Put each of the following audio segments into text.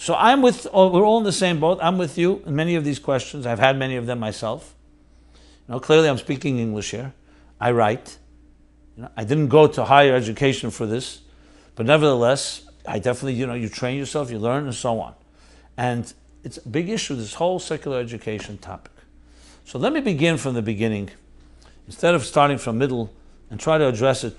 So we're all in the same boat. I'm with you in many of these questions. I've had many of them myself. Clearly I'm speaking English here. I write. I didn't go to higher education for this, but nevertheless, I definitely, you train yourself, you learn, and so on. And it's a big issue, this whole secular education topic. So let me begin from the beginning, instead of starting from middle, and try to address it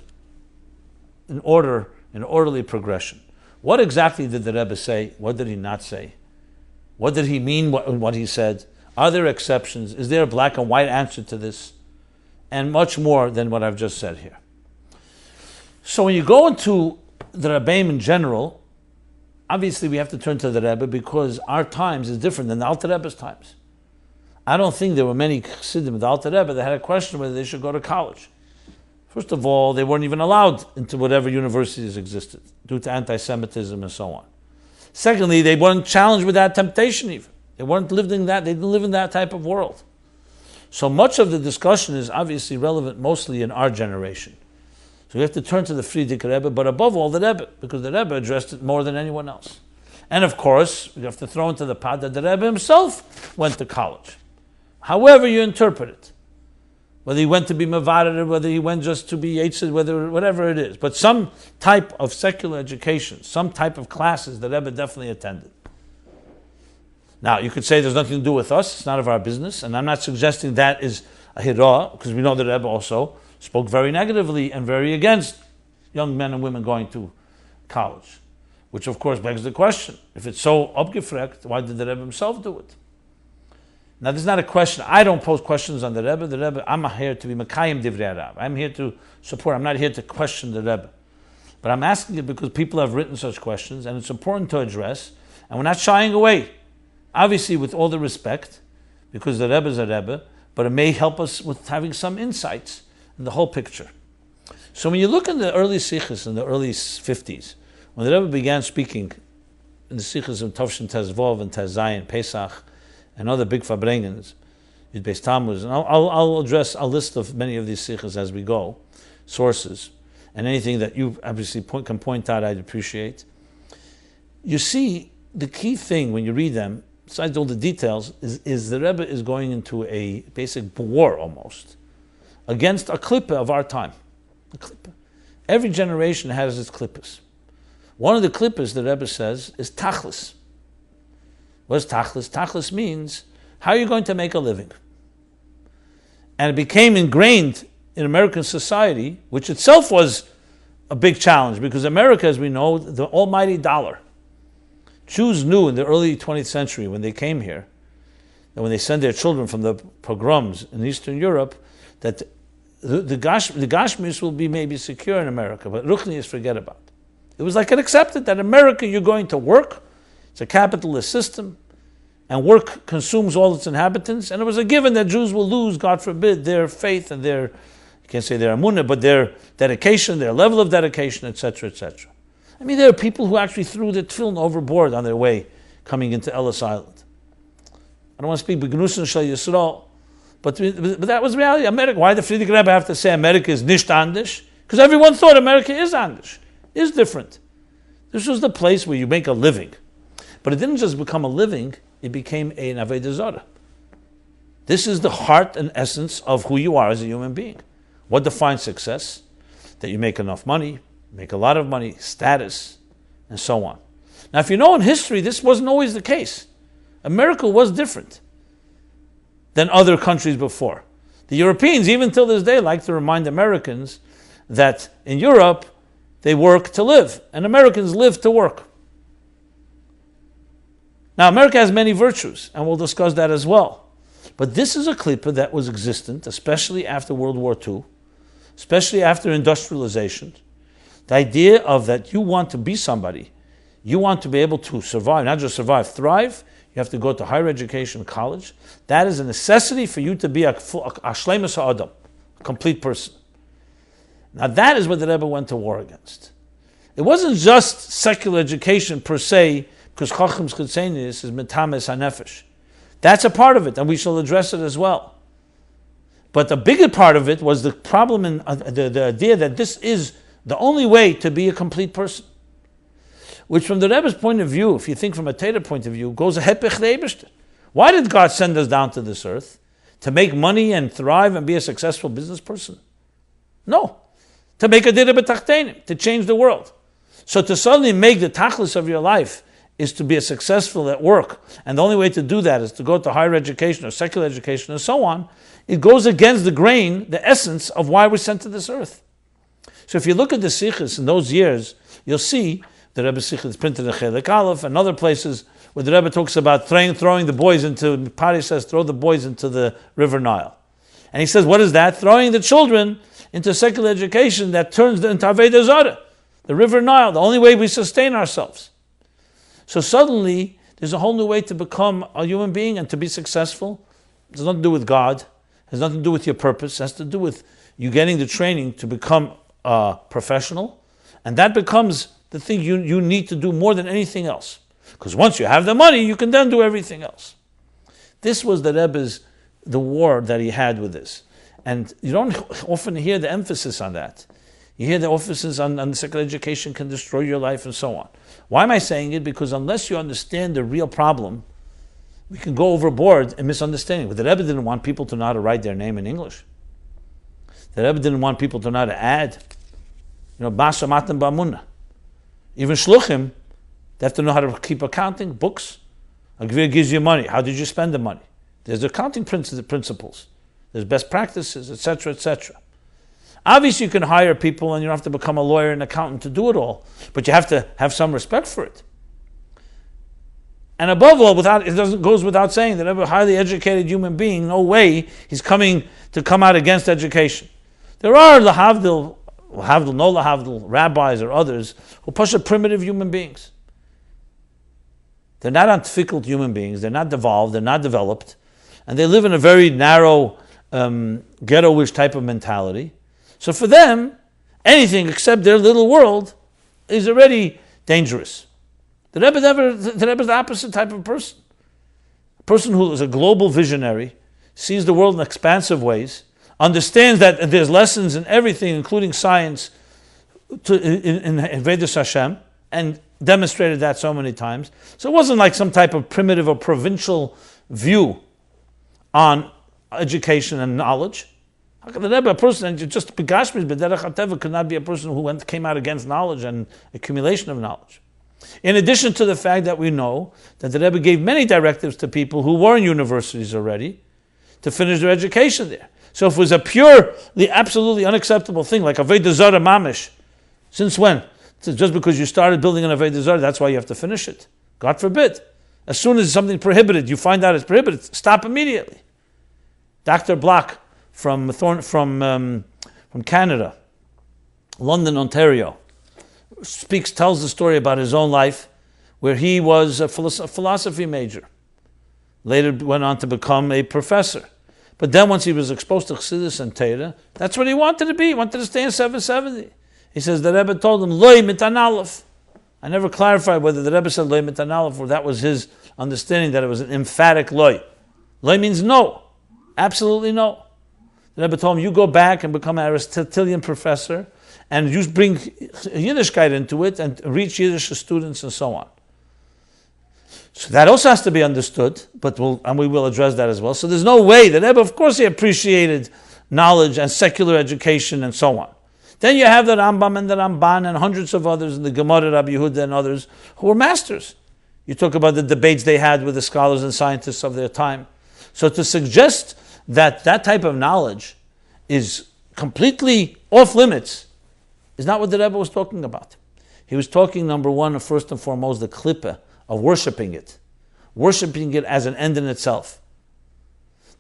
in orderly progression. What exactly did the Rebbe say? What did he not say? What did he mean what he said? Are there exceptions? Is there a black and white answer to this? And much more than what I've just said here. So when you go into the Rebbeim in general, obviously we have to turn to the Rebbe because our times is different than the Alter Rebbe's times. I don't think there were many Chassidim of the Alter Rebbe that had a question whether they should go to college. First of all, they weren't even allowed into whatever universities existed due to anti-Semitism and so on. Secondly, they weren't challenged with that temptation even. They didn't live in that type of world. So much of the discussion is obviously relevant mostly in our generation. So we have to turn to the Friedrich Rebbe, but above all the Rebbe, because the Rebbe addressed it more than anyone else. And of course, we have to throw into the pot that the Rebbe himself went to college. However you interpret it. Whether he went to be Mavarer, whether he went just to be Yitzhak, whatever it is. But some type of secular education, some type of classes the Rebbe definitely attended. Now, you could say there's nothing to do with us, it's none of our business, and I'm not suggesting that is a hira, because we know the Rebbe also spoke very negatively and very against young men and women going to college, which of course begs the question, if it's so abgefrekt, why did the Rebbe himself do it? Now, this is not a question. I don't pose questions on the Rebbe. The Rebbe, I'm here to be Mekayim Divrei Rav. I'm here to support. I'm not here to question the Rebbe. But I'm asking it because people have written such questions, and it's important to address, and we're not shying away. Obviously, with all the respect, because the Rebbe is a Rebbe, but it may help us with having some insights in the whole picture. So when you look in the early Sikhs in the early 50s, when the Rebbe began speaking in the Sikhs of Tovshin Tezvov and Tezayin, Pesach, and other big Fabrengens, Yud Beis Tammuz, and I'll address a list of many of these Sikhs as we go, sources, and anything that you obviously can point out, I'd appreciate. You see, the key thing when you read them, besides all the details, is the Rebbe is going into a basic war almost against a klippah of our time. A klippah. Every generation has its klippahs. One of the klippahs, the Rebbe says, is tachlis. What is tachlis? Tachlis means, how are you going to make a living? And it became ingrained in American society, which itself was a big challenge, because America, as we know, the almighty dollar. Jews knew in the early 20th century, when they came here, that when they sent their children from the pogroms in Eastern Europe, that the Gashmis will be maybe secure in America, but Ruchnius forget about it. It was like it accepted that America, you're going to work. It's a capitalist system, and work consumes all its inhabitants, and it was a given that Jews will lose, God forbid, their faith and their, you can't say their emunah, but their dedication, their level of dedication, etc., etc. I mean, there are people who actually threw the tefillin overboard on their way coming into Ellis Island. I don't want to speak Begnusen Shal Yisrael, but that was reality. America. Why did Friedrich Rebbe have to say America is nicht anders? Because everyone thought America is anders, is different. This was the place where you make a living. But it didn't just become a living, it became an Avodah Zarah. This is the heart and essence of who you are as a human being. What defines success? That you make enough money, make a lot of money, status, and so on. Now, if you know in history, this wasn't always the case. America was different than other countries before. The Europeans, even till this day, like to remind Americans that in Europe, they work to live, and Americans live to work. Now, America has many virtues, and we'll discuss that as well. But this is a klippah that was existent, especially after World War II, especially after industrialization. The idea of that you want to be somebody, you want to be able to survive, not just survive, thrive, you have to go to higher education, college. That is a necessity for you to be a shleimus ha'adam, a complete person. Now that is what the Rebbe went to war against. It wasn't just secular education per se, because Chachams Chitzenis is metames hanefesh. That's a part of it, and we shall address it as well. But the bigger part of it was the problem in the idea that this is the only way to be a complete person. which from the Rebbe's point of view, if you think from a Torah point of view, goes a hepech leibishter. Why did God send us down to this earth? To make money and thrive and be a successful business person? No. To make a dira b'tachtenim, to change the world. So to suddenly make the tachlis of your life is to be successful at work, and the only way to do that is to go to higher education or secular education and so on, it goes against the grain, the essence of why we're sent to this earth. So if you look at the sikhs in those years, you'll see the Rebbe sikh is printed in Chelik Aleph and other places where the Rebbe talks about throwing the boys into, Pari says, throw the boys into the River Nile. And he says, what is that? Throwing the children into secular education that turns them into Avodah Zarah, the River Nile, the only way we sustain ourselves. So suddenly, there's a whole new way to become a human being and to be successful. It has nothing to do with God. It has nothing to do with your purpose. It has to do with you getting the training to become a professional. And that becomes the thing you need to do more than anything else. Because once you have the money, you can then do everything else. This was the war that he had with this. And you don't often hear the emphasis on that. You hear the emphasis on the secular education can destroy your life and so on. Why am I saying it? Because unless you understand the real problem, we can go overboard in misunderstanding. But the Rebbe didn't want people to know how to write their name in English. The Rebbe didn't want people to know how to add, Basa Matan Ba'amunah. Even Shluchim, they have to know how to keep accounting, books. A Gvir gives you money. How did you spend the money? There's accounting principles. There's best practices, etc., etc. Obviously, you can hire people and you don't have to become a lawyer and accountant to do it all, but you have to have some respect for it. And above all, goes without saying that every highly educated human being, no way he's coming out against education. There are no lahavdil, rabbis or others who push primitive human beings. They're not difficult human beings. They're not devolved. They're not developed, and they live in a very narrow, ghetto-ish type of mentality. So for them, anything except their little world is already dangerous. The Rebbe is the opposite type of person. A person who is a global visionary, sees the world in expansive ways, understands that there's lessons in everything, including science, in Vedas Hashem, and demonstrated that so many times. So it wasn't like some type of primitive or provincial view on education and knowledge. How can the Rebbe, a person just begashmis b'derech hateva, could not be a person who came out against knowledge and accumulation of knowledge? In addition to the fact that we know that the Rebbe gave many directives to people who were in universities already to finish their education there. So if it was a purely, absolutely unacceptable thing, like Avodah Zarah mamish, since when? So just because you started building an Avodah Zarah, that's why you have to finish it. God forbid. As soon as something prohibited, you find out it's prohibited, stop immediately. Dr. Block from Canada, London, Ontario, tells the story about his own life, where he was a philosophy major. Later went on to become a professor. But then once he was exposed to Chassidus and Torah, that's what he wanted to be. He wanted to stay in 770. He says the Rebbe told him, Loi mitan aleph. I never clarified whether the Rebbe said Loi mitan aleph or that was his understanding that it was an emphatic Loi. Loi means no. Absolutely no. The Rebbe told him, you go back and become an Aristotelian professor and you bring Yiddishkeit into it and reach Yiddish students and so on. So that also has to be understood, and we will address that as well. So there's no way that Rebbe, of course, he appreciated knowledge and secular education and so on. Then you have the Rambam and the Ramban and hundreds of others, and the Gemara, Rabbi Yehuda and others, who were masters. You talk about the debates they had with the scholars and scientists of their time. So to suggest that type of knowledge is completely off limits is not what the Rebbe was talking about. He was talking, number one, first and foremost, the klippah of worshiping it as an end in itself.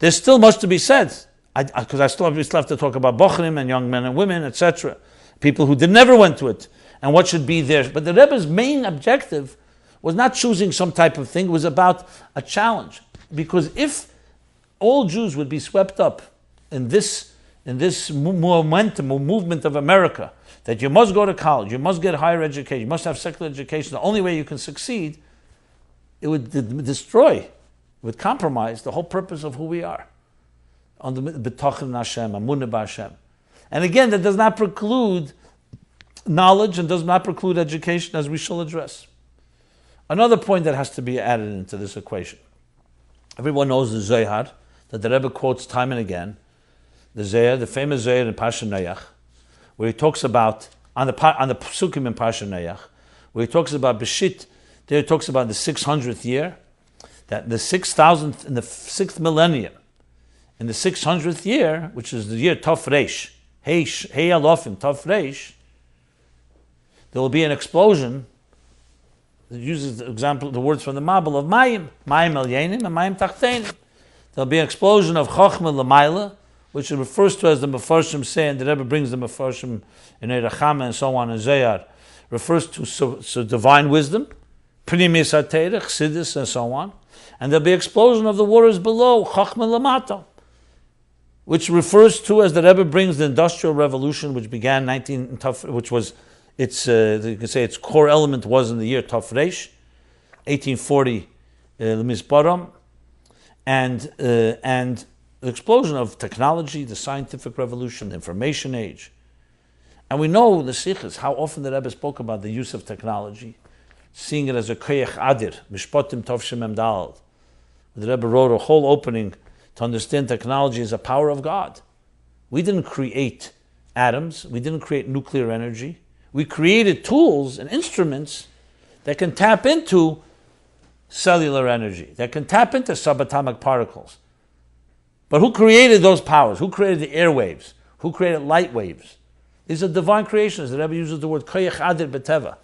There's still much to be said, because I still have to talk about bochrim and young men and women, etc. People who never went to it, and what should be there. But the Rebbe's main objective was not choosing some type of thing, it was about a challenge. Because if all Jews would be swept up in this momentum or movement of America, that you must go to college, you must get higher education, you must have secular education, the only way you can succeed, it would destroy, it would compromise the whole purpose of who we are. On the B'tachin Hashem, Amunah B'Hashem. And again, that does not preclude knowledge and does not preclude education, as we shall address. Another point that has to be added into this equation. Everyone knows the Zohar that the Rebbe quotes time and again. The Zohar, the famous Zohar in Parsha Noach, where he talks about on the Psukim in Parsha Noach, where he talks about Beshit. There he talks about the 600th year, that the 6,000th in the 6th millennium, in the 600th year, which is the year Tov Reish, Hey Alofim Tov Reish, there will be an explosion. It uses the example, the words from the Mabel of Mayim Elyenim and Mayim Tachtenim. There'll be an explosion of Chochmah L'mayla, which it refers to as the Mefarshim say, and the Rebbe brings the Mefarshim in Erechama and so on in Zayar, refers to so divine wisdom, Pnimis HaTeireh, Chassidus and so on. And there'll be an explosion of the waters below, Chochmah L'mata, which refers to, as the Rebbe brings, the Industrial Revolution, which began which was you can say its core element was in the year Tov Reish, 1840, L'Mizparam, and the explosion of technology, the scientific revolution, the information age. And we know the Sikhs, how often the Rebbe spoke about the use of technology, seeing it as a koyach adir, mishpotim tov shemem dal. The Rebbe wrote a whole opening to understand technology as a power of God. We didn't create atoms, we didn't create nuclear energy. We created tools and instruments that can tap into cellular energy, that can tap into subatomic particles. But who created those powers? Who created the airwaves? Who created light waves? These are divine creations. The Rebbe uses the word koyach adir beteva,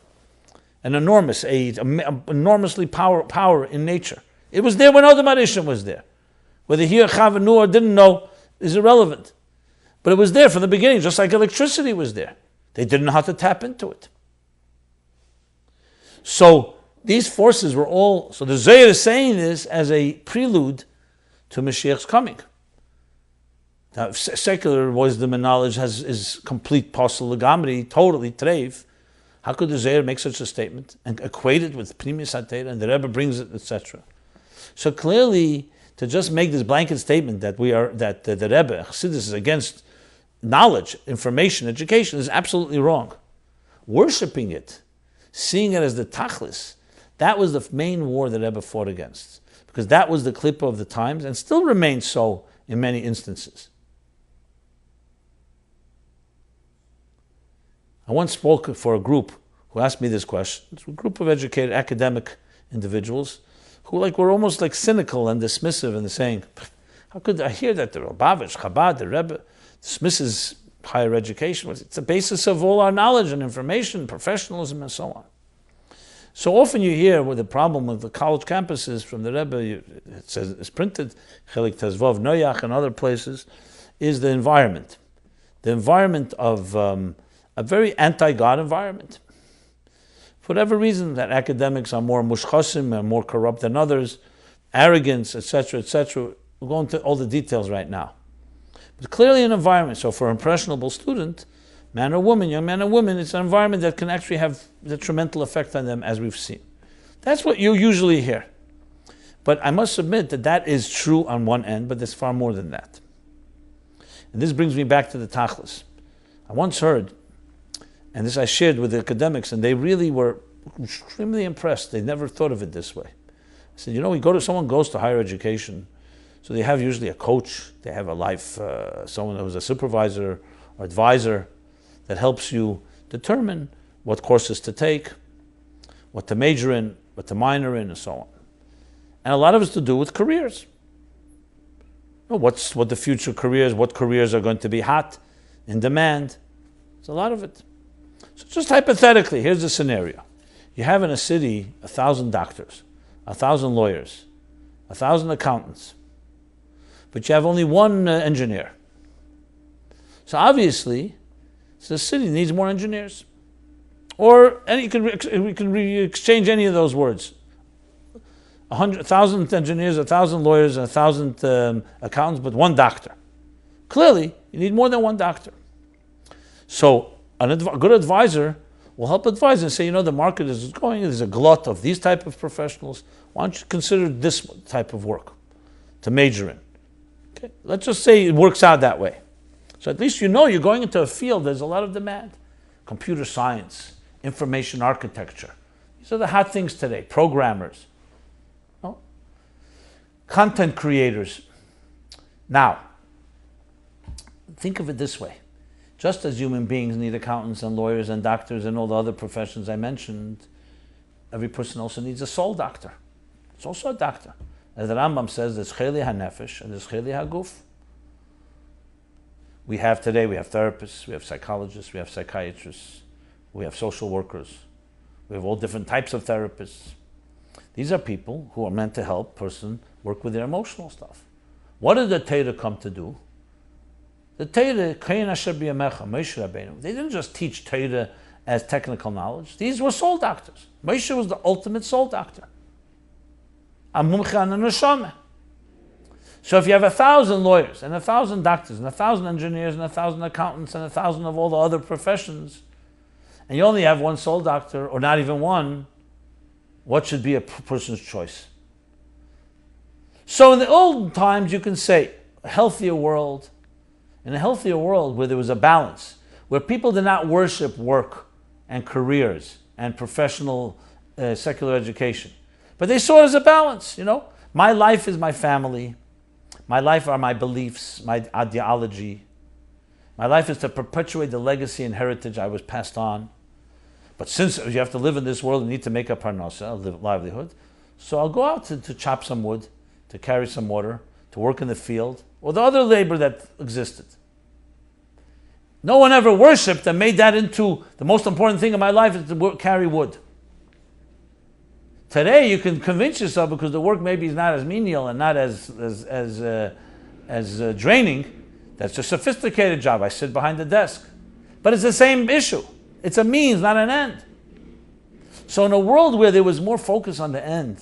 an enormous aid, enormously power in nature. It was there when Adam Arishon was there. Whether he or Chava knew or didn't know is irrelevant. But it was there from the beginning, just like electricity was there. They didn't know how to tap into it. So these forces were all, so the Zohar is saying this as a prelude to Mashiach's coming. Now, secular wisdom and knowledge is complete posel legamri, totally treif. How could the Zohar make such a statement and equate it with Pnimis HaTeireh, and the Rebbe brings it, etc.? So clearly, to just make this blanket statement that the Rebbe, Chassidus, is against knowledge, information, education is absolutely wrong. Worshipping it, seeing it as the tachlis, that was the main war the Rebbe fought against, because that was the klipa of the times and still remains so in many instances. I once spoke for a group who asked me this question. It's a group of educated academic individuals who were almost cynical and dismissive and saying, how could I hear that the Lubavitcher Chabad, the Rebbe, dismisses higher education? It's the basis of all our knowledge and information, professionalism, and so on. So often you hear with the problem of the college campuses from the Rebbe, it says it's printed, Chelik Tezvov Noach and other places, is the environment. The environment of a very anti-God environment. For whatever reason, that academics are more mushchasim and more corrupt than others, arrogance, etc., etc. We'll go into all the details right now. But clearly an environment, so for an impressionable student, man or woman, young man or woman, it's an environment that can actually have detrimental effect on them, as we've seen. That's what you usually hear. But I must admit that is true on one end, but there's far more than that. And this brings me back to the tachlis. I once heard, and this I shared with the academics, and they really were extremely impressed. They never thought of it this way. I said, someone goes to higher education, so they have usually a coach, they have a life, someone who's a supervisor or advisor that helps you determine what courses to take, what to major in, what to minor in, and so on. And a lot of it's to do with careers. What the future careers, what careers are going to be hot, in demand. There's a lot of it. So just hypothetically, here's the scenario. You have in a city 1,000 doctors, 1,000 lawyers, 1,000 accountants, but you have only one engineer. So obviously, the city needs more engineers. Or we can exchange any of those words. 1,000 engineers, 1,000 lawyers, 1,000 accountants, but one doctor. Clearly, you need more than one doctor. So a good advisor will help advise and say, the market is going, there's a glut of these type of professionals. Why don't you consider this type of work to major in? Okay? Let's just say it works out that way. So at least you're going into a field, there's a lot of demand. Computer science, information architecture, These are the hot things today. Programmers, content creators. Now, think of it this way. Just as human beings need accountants and lawyers and doctors and all the other professions I mentioned, every person also needs a soul doctor. It's also a doctor. As the Rambam says, there's cheli hanefesh and there's cheli haguf. We have therapists, we have psychologists, we have psychiatrists, we have social workers, we have all different types of therapists. These are people who are meant to help a person work with their emotional stuff. What did the Torah come to do? The Torah, Moshe Rabbeinu, they didn't just teach Torah as technical knowledge. These were soul doctors. Moshe was the ultimate soul doctor. A mumche an neshama. So if you have 1,000 lawyers and 1,000 doctors and 1,000 engineers and 1,000 accountants and 1,000 of all the other professions, and you only have one soul doctor, or not even one, what should be a person's choice? So in the old times, you can say a healthier world. In a healthier world where there was a balance, where people did not worship work and careers and professional secular education, but they saw it as a balance. My life is my family. My life are my beliefs, my ideology. My life is to perpetuate the legacy and heritage I was passed on. But since you have to live in this world, you need to make a parnasa, a livelihood. So I'll go out to chop some wood, to carry some water, to work in the field, or the other labor that existed. No one ever worshipped and made that into the most important thing in my life is to carry wood. Today you can convince yourself because the work maybe is not as menial and not as draining. That's a sophisticated job. I sit behind the desk. But it's the same issue. It's a means, not an end. So in a world where there was more focus on the end,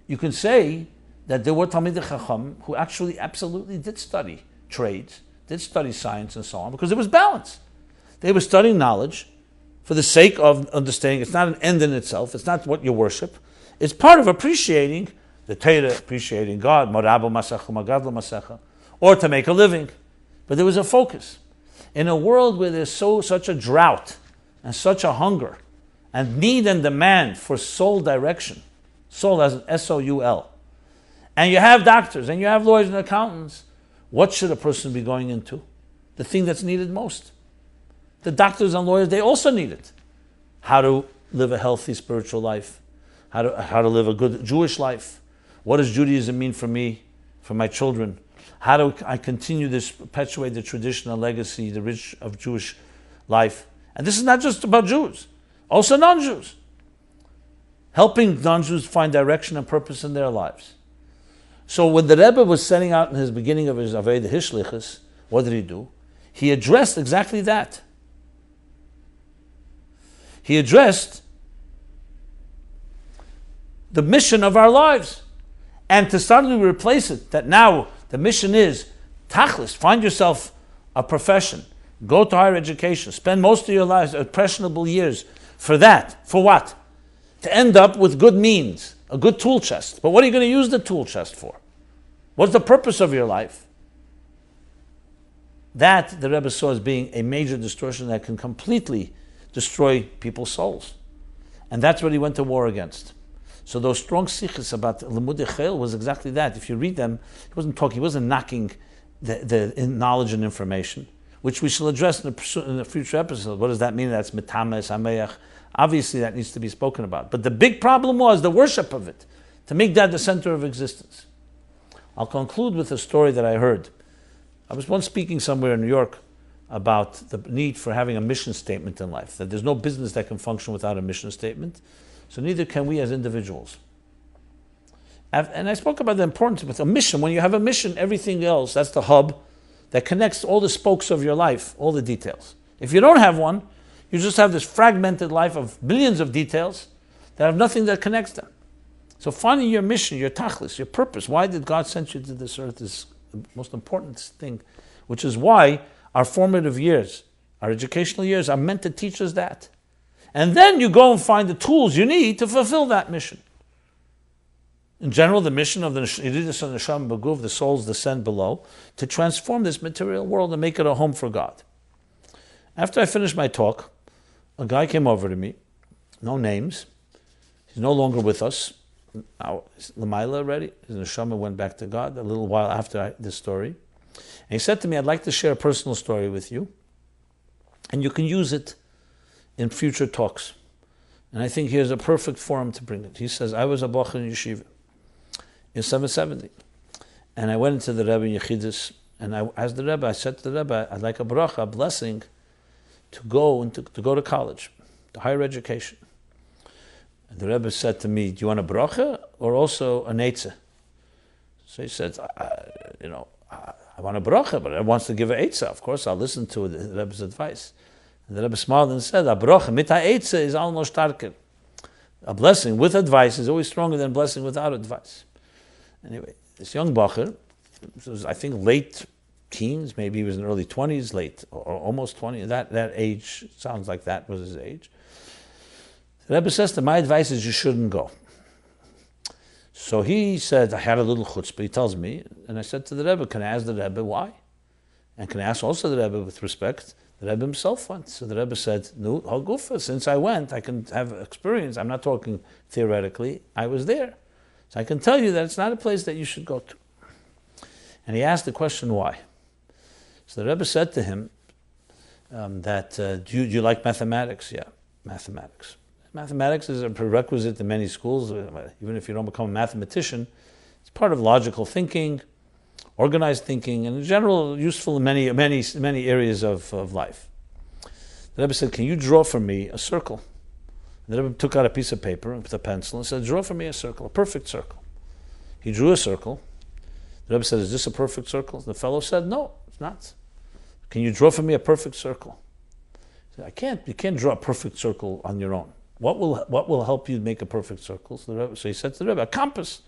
you can say that there were Talmidei Chacham who actually absolutely did study trades, did study science and so on, because there was balance. They were studying knowledge for the sake of understanding. It's not an end in itself. It's not what you worship. It's part of appreciating the Torah, appreciating God, Morabu Masecha, Magadla Masecha, or to make a living. But there was a focus. In a world where there's such a drought and such a hunger and need and demand for soul direction, soul as an S-O-U-L, and you have doctors and you have lawyers and accountants, what should a person be going into? The thing that's needed most. The doctors and lawyers, they also need it. How to live a healthy spiritual life. How to live a good Jewish life. What does Judaism mean for me, for my children? How do I continue this, perpetuate the tradition and legacy, the rich of Jewish life? And this is not just about Jews, also non-Jews. Helping non-Jews find direction and purpose in their lives. So when the Rebbe was setting out in his beginning of his Aveda Hishlichus, what did he do? He addressed exactly that. He addressed the mission of our lives. And to suddenly replace it, that now the mission is, tachlis, find yourself a profession, go to higher education, spend most of your lives, impressionable years, for that. For what? To end up with good means, a good tool chest. But what are you going to use the tool chest for? What's the purpose of your life? That the Rebbe saw as being a major distortion that can completely destroy people's souls. And that's what he went to war against. So those strong sikhs about Limudei Chayil was exactly that. If you read them, he wasn't knocking the knowledge and information, which we shall address in a future episode. What does that mean? That's metames, ameach. Obviously that needs to be spoken about. But the big problem was the worship of it, to make that the center of existence. I'll conclude with a story that I heard. I was once speaking somewhere in New York about the need for having a mission statement in life, that there's no business that can function without a mission statement, so neither can we as individuals. And I spoke about the importance of a mission. When you have a mission, everything else, that's the hub that connects all the spokes of your life, all the details. If you don't have one, you just have this fragmented life of billions of details that have nothing that connects them. So finding your mission, your tachlis, your purpose, why did God send you to this earth is the most important thing, which is why our formative years, our educational years are meant to teach us that. And then you go and find the tools you need to fulfill that mission. In general, the mission of the Yididus and Neshama B'Guv, the souls descend below, to transform this material world and make it a home for God. After I finished my talk, a guy came over to me, no names, He's no longer with us. Now, Lamaila already. His neshama went back to God a little while after this story. And he said to me, I'd like to share a personal story with you. And you can use it in future talks. And I think here's a perfect forum to bring it. He says, I was a bocher in yeshiva in 770. And I went into the Rebbe in Yechidus. And I asked the Rebbe, I said to the Rebbe, I'd like a bracha, a blessing, to go to college, to higher education. And the Rebbe said to me, do you want a bracha or also an eitzah? So he said, I want a bracha, but I want to give an eitzah. Of course, I'll listen to the Rebbe's advice. And the Rebbe smiled and said, a bracha mit ha'eitzah is almost starker. A blessing with advice is always stronger than a blessing without advice. Anyway, this young bacher, was, I think, late teens, maybe he was in early 20s, late, or almost 20, that age, sounds like that was his age. The Rebbe says to my advice is you shouldn't go. So he said, I had a little chutzpah, he tells me, and I said to the Rebbe, can I ask the Rebbe why? And can I ask also the Rebbe with respect? The Rebbe himself went. So the Rebbe said, no, Hagufa, since I went, I can have experience. I'm not talking theoretically, I was there. So I can tell you that it's not a place that you should go to. And he asked the question, why? So the Rebbe said to him do you like mathematics? Yeah, mathematics. Mathematics is a prerequisite in many schools. Even if you don't become a mathematician, it's part of logical thinking, organized thinking, and in general useful in many areas of life. The Rebbe said, can you draw for me a circle? And the Rebbe took out a piece of paper with a pencil and said, draw for me a circle, a perfect circle. He drew a circle. The Rebbe said, is this a perfect circle? The fellow said, no, it's not. Can you draw for me a perfect circle? He said, you can't draw a perfect circle on your own. What will help you make a perfect circle? So he said to the Rebbe, a compass.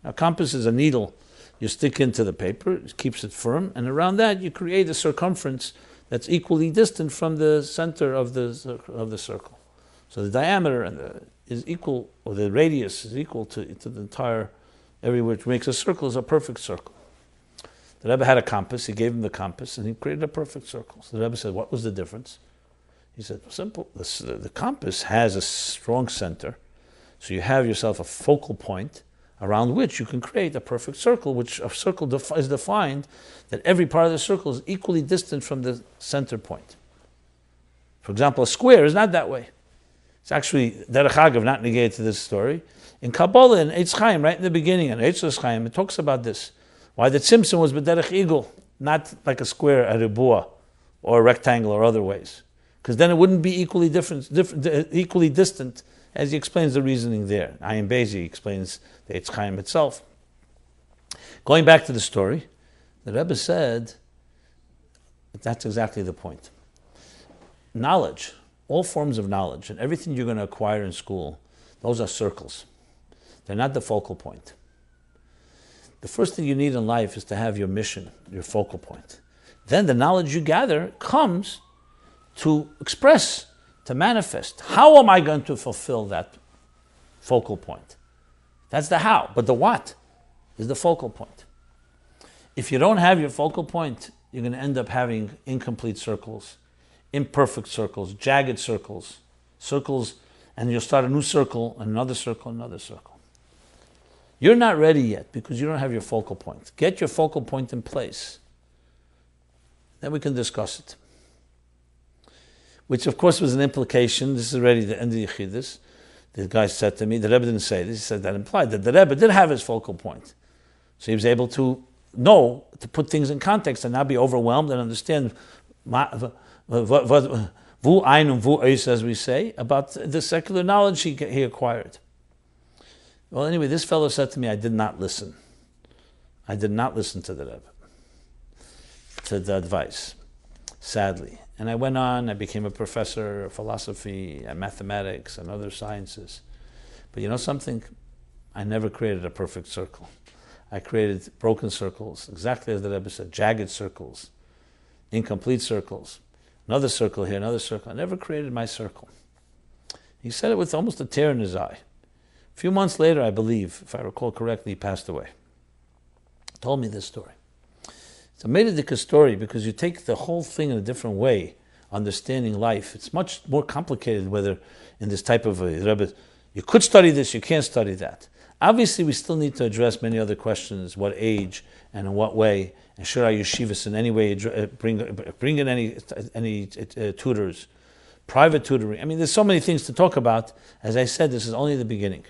Now, a compass is a needle you stick into the paper, it keeps it firm, and around that you create a circumference that's equally distant from the center of the circle. So the diameter is equal, or the radius is equal to the entire area which makes a circle is a perfect circle. The Rebbe had a compass, he gave him the compass, and he created a perfect circle. So the Rebbe said, what was the difference? He said, simple, the compass has a strong center, so you have yourself a focal point around which you can create a perfect circle, which a circle is defined that every part of the circle is equally distant from the center point. For example, a square is not that way. It's actually, derech agav, not negated to this story. In Kabbalah, in Eitz Chaim, right in the beginning, in Eitz Chaim, it talks about this. Why the tzimtzum was b'derech igul, not like a square, a ribua, or a rectangle, or other ways. Because then it wouldn't be equally distant, as he explains the reasoning there. Ayin Bezi explains the Eitz Chaim itself. Going back to the story, the Rebbe said that that's exactly the point. Knowledge, all forms of knowledge, and everything you're going to acquire in school, those are circles. They're not the focal point. The first thing you need in life is to have your mission, your focal point. Then the knowledge you gather comes to express, to manifest. How am I going to fulfill that focal point? That's the how, but the what is the focal point. If you don't have your focal point, you're going to end up having incomplete circles, imperfect circles, jagged circles, and you'll start a new circle, another circle, another circle. You're not ready yet because you don't have your focal point. Get your focal point in place. Then we can discuss it. Which, of course, was an implication. This is already the end of the Yechidus. The guy said to me, the Rebbe didn't say this, he said that implied that the Rebbe did have his focal point. So he was able to know, to put things in context and not be overwhelmed and understand vu ein und vu eis, as we say, about the secular knowledge he acquired. Well, anyway, this fellow said to me, I did not listen. I did not listen to the Rebbe, to the advice, sadly. And I went on, I became a professor of philosophy and mathematics and other sciences. But you know something? I never created a perfect circle. I created broken circles, exactly as the Rebbe said, jagged circles, incomplete circles, another circle here, another circle. I never created my circle. He said it with almost a tear in his eye. A few months later, I believe, if I recall correctly, he passed away. He told me this story. It's a Medidika story because you take the whole thing in a different way, understanding life. It's much more complicated whether in this type of a Rebbe You could study this, you can't study that. Obviously, we still need to address many other questions: what age and in what way, and should our yeshivas in any way bring in any tutors, private tutoring. I mean, there's so many things to talk about. As I said, this is only the beginning.